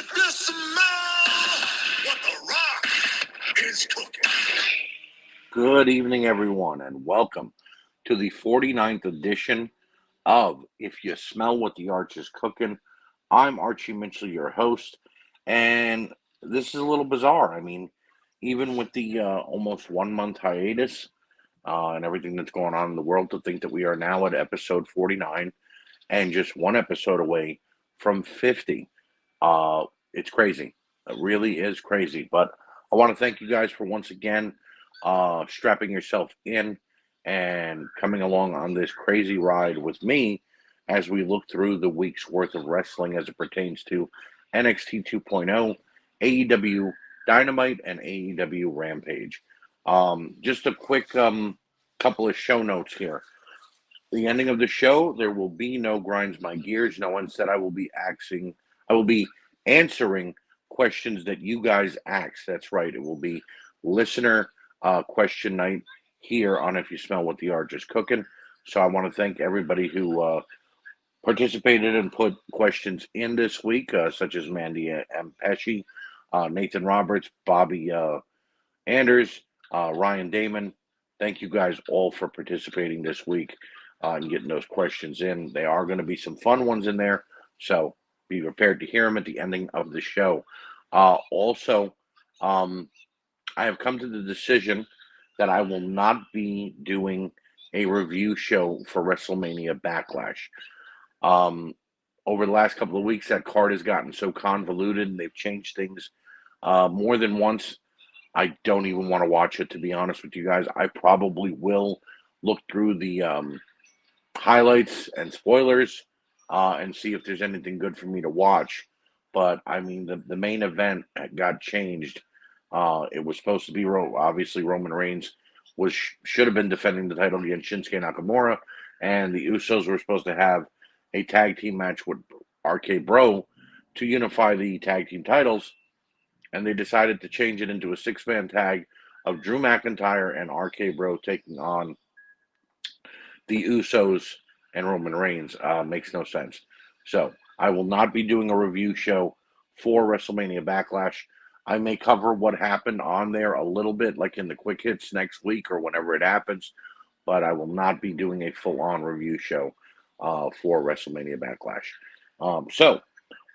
If you smell what the Rock is cooking. Good evening, everyone, and welcome to the 49th edition of If You Smell What the Arch is Cooking. I'm Archie Mitchell, your host, and this is a little bizarre. I mean, even with the almost 1 month hiatus and everything that's going on in the world, to think that we are now at episode 49 and just one episode away from 50. It's crazy. It really is crazy. But I want to thank you guys for once again strapping yourself in and coming along on this crazy ride with me as we look through the week's worth of wrestling as it pertains to NXT 2.0, AEW Dynamite, and AEW Rampage. Just a quick couple of show notes here. The ending of the show, there will be no grinds my gears. No one said I will be answering questions that you guys ask. That's right. It will be listener question night here on If You Smell What the Arch is Cooking. So I want to thank everybody who participated and put questions in this week, such as Mandy M. Pesci, Nathan Roberts, Bobby Anders, Ryan Damon. Thank you guys all for participating this week and getting those questions in. There are going to be some fun ones in there, so be prepared to hear them at the ending of the show. Also, I have come to the decision that I will not be doing a review show for WrestleMania Backlash. Um, Over the last couple of weeks, that card has gotten so convoluted and they've changed things more than once. I don't even want to watch it, to be honest with you guys. I probably will look through the highlights and spoilers and see if there's anything good for me to watch. But I mean, the main event got changed. It was supposed to be obviously Roman Reigns should have been defending the title against Shinsuke Nakamura, and the Usos were supposed to have a tag team match with RK Bro to unify the tag team titles, and they decided to change it into a six-man tag of Drew McIntyre and RK Bro taking on the Usos and Roman Reigns. Makes no sense. So I will not be doing a review show for WrestleMania Backlash. I may cover what happened on there a little bit, like in the quick hits next week or whenever it happens, but I will not be doing a full-on review show for WrestleMania Backlash. So,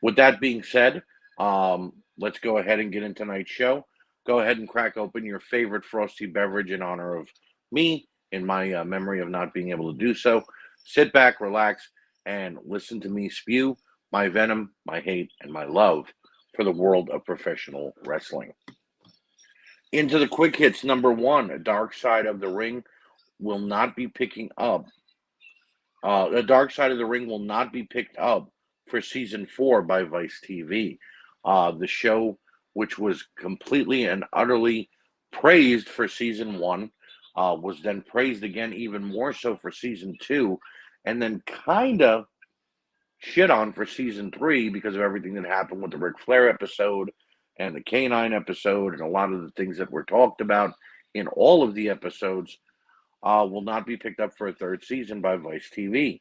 with that being said, let's go ahead and get into tonight's show. Go ahead and crack open your favorite frosty beverage in honor of me, in my memory of not being able to do so. Sit back, relax, and listen to me spew my venom, my hate, and my love for the world of professional wrestling. Into the quick hits, number one, Dark Side of the Ring will not be picking up. The Dark Side of the Ring will not be picked up for season 4 by Vice TV. The show, which was completely and utterly praised for season 1, was then praised again even more so for season 2, and then kind of shit on for season 3 because of everything that happened with the Ric Flair episode and the Canine episode and a lot of the things that were talked about in all of the episodes. Will not be picked up for a third season by Vice TV.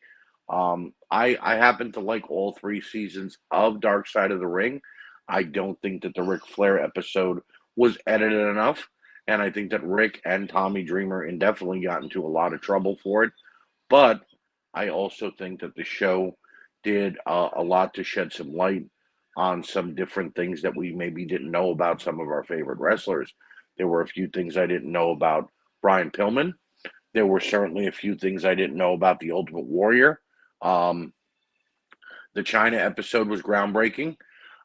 I happen to like all 3 seasons of Dark Side of the Ring. I don't think that the Ric Flair episode was edited enough, and I think that Rick and Tommy Dreamer indefinitely got into a lot of trouble for it. But I also think that the show did a lot to shed some light on some different things that we maybe didn't know about some of our favorite wrestlers. There were a few things I didn't know about Brian Pillman. There were certainly a few things I didn't know about the Ultimate Warrior. Um, the China episode was groundbreaking.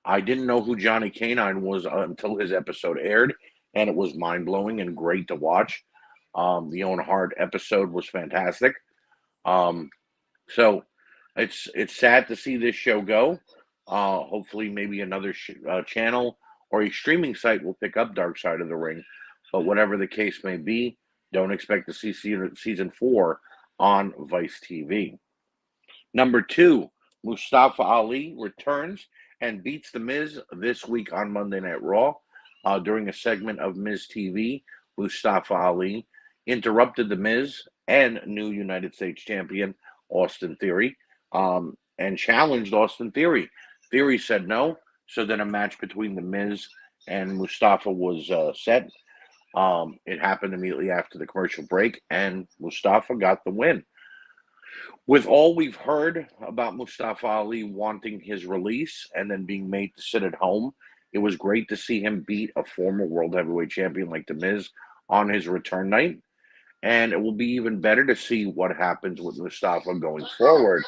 I didn't know who Johnny Canine was until his episode aired, and it was mind blowing and great to watch. The Owen Hart episode was fantastic. Um, so it's sad to see this show go. Hopefully, maybe another channel or a streaming site will pick up Dark Side of the Ring. But whatever the case may be, don't expect to see season 4 on Vice TV. Number 2, Mustafa Ali returns and beats The Miz this week on Monday Night Raw. During a segment of Miz TV, Mustafa Ali interrupted The Miz and new United States champion Austin Theory and challenged Austin Theory. Theory said no. So then a match between The Miz and Mustafa was set. It happened immediately after the commercial break, and Mustafa got the win. With all we've heard about Mustafa Ali wanting his release and then being made to sit at home, it was great to see him beat a former world heavyweight champion like The Miz on his return night. And it will be even better to see what happens with Mustafa going forward.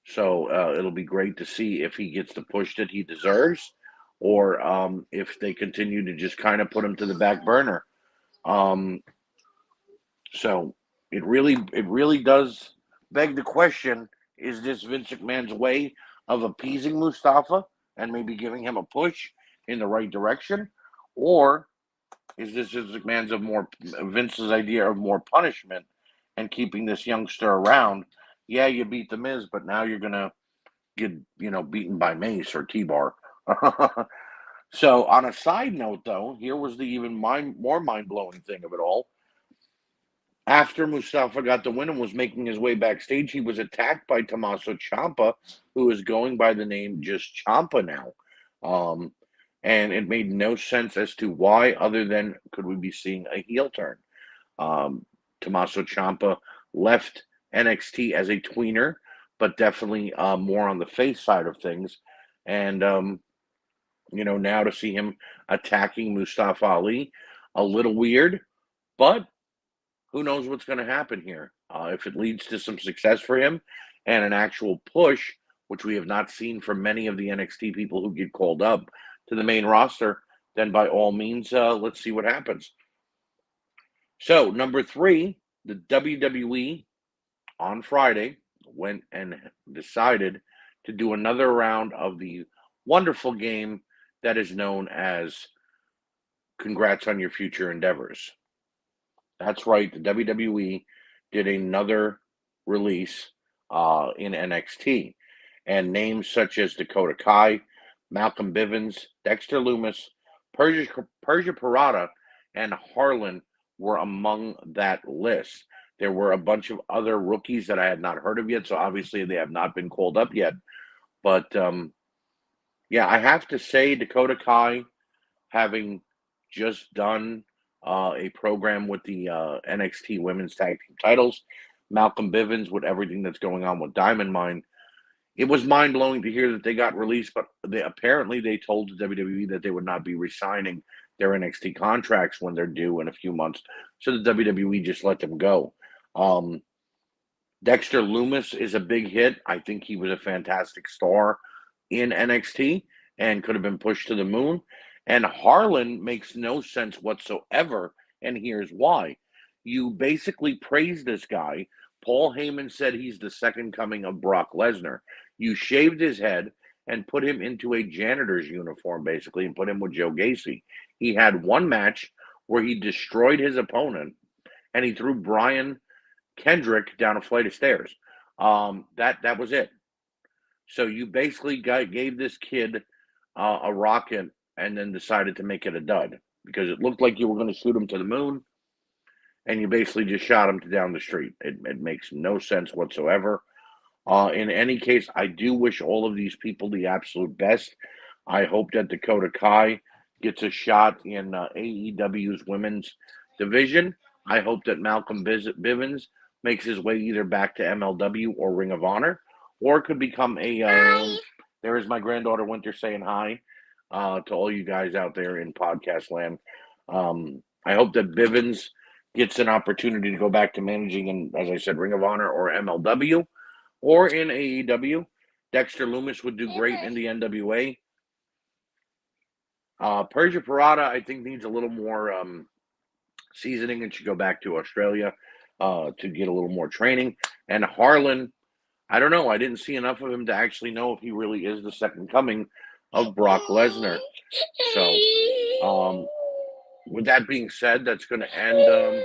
So it'll be great to see if he gets the push that he deserves, or if they continue to just kind of put him to the back burner. Um, so it really does beg the question: is this Vince McMahon's way of appeasing Mustafa and maybe giving him a push in the right direction, or is this Vince McMahon's of more Vince's idea of more punishment and keeping this youngster around? Yeah, you beat the Miz, but now you're gonna get beaten by Mace or T-Bar. So on a side note, though, here was the even more mind blowing thing of it all. After Mustafa got the win and was making his way backstage, he was attacked by Tommaso Ciampa, who is going by the name just Ciampa now. Um, and it made no sense as to why, other than could we be seeing a heel turn? Tommaso Ciampa left NXT as a tweener, but definitely more on the face side of things. And, now to see him attacking Mustafa Ali, a little weird, but who knows what's going to happen here? If it leads to some success for him and an actual push, which we have not seen from many of the NXT people who get called up to the main roster, then by all means, let's see what happens. So, number 3, the WWE on Friday went and decided to do another round of the wonderful game that is known as Congrats on Your Future Endeavors. That's right, the WWE did another release in NXT, and names such as Dakota Kai, Malcolm Bivens, Dexter Lumis, Persia Parada, and Harlan were among that list. There were a bunch of other rookies that I had not heard of yet, so obviously they have not been called up yet. But yeah, I have to say Dakota Kai, having just done a program with the NXT Women's Tag Team titles, Malcolm Bivens with everything that's going on with Diamond Mine, it was mind blowing to hear that they got released, but apparently they told the WWE that they would not be re-signing their NXT contracts when they're due in a few months. So the WWE just let them go. Dexter Lumis is a big hit. I think he was a fantastic star in NXT and could have been pushed to the moon. And Harlan makes no sense whatsoever, and here's why. You basically praise this guy. Paul Heyman said he's the second coming of Brock Lesnar. You shaved his head and put him into a janitor's uniform, basically, and put him with Joe Gacy. He had one match where he destroyed his opponent, and he threw Brian Kendrick down a flight of stairs. That was it. So you basically gave this kid a rocket and then decided to make it a dud because it looked like you were going to shoot him to the moon, and you basically just shot him down the street. It makes no sense whatsoever. In any case, I do wish all of these people the absolute best. I hope that Dakota Kai gets a shot in AEW's women's division. I hope that Malcolm Bivens makes his way either back to MLW or Ring of Honor, or could become a. There is my granddaughter Winter saying hi to all you guys out there in podcast land. I hope that Bivens gets an opportunity to go back to managing in, as I said, Ring of Honor or MLW or in AEW. Dexter Lumis would do great in the NWA. Persia Parada, I think, needs a little more seasoning and should go back to Australia to get a little more training. And Harlan, I don't know. I didn't see enough of him to actually know if he really is the second coming of Brock Lesnar. So, with that being said, that's going to end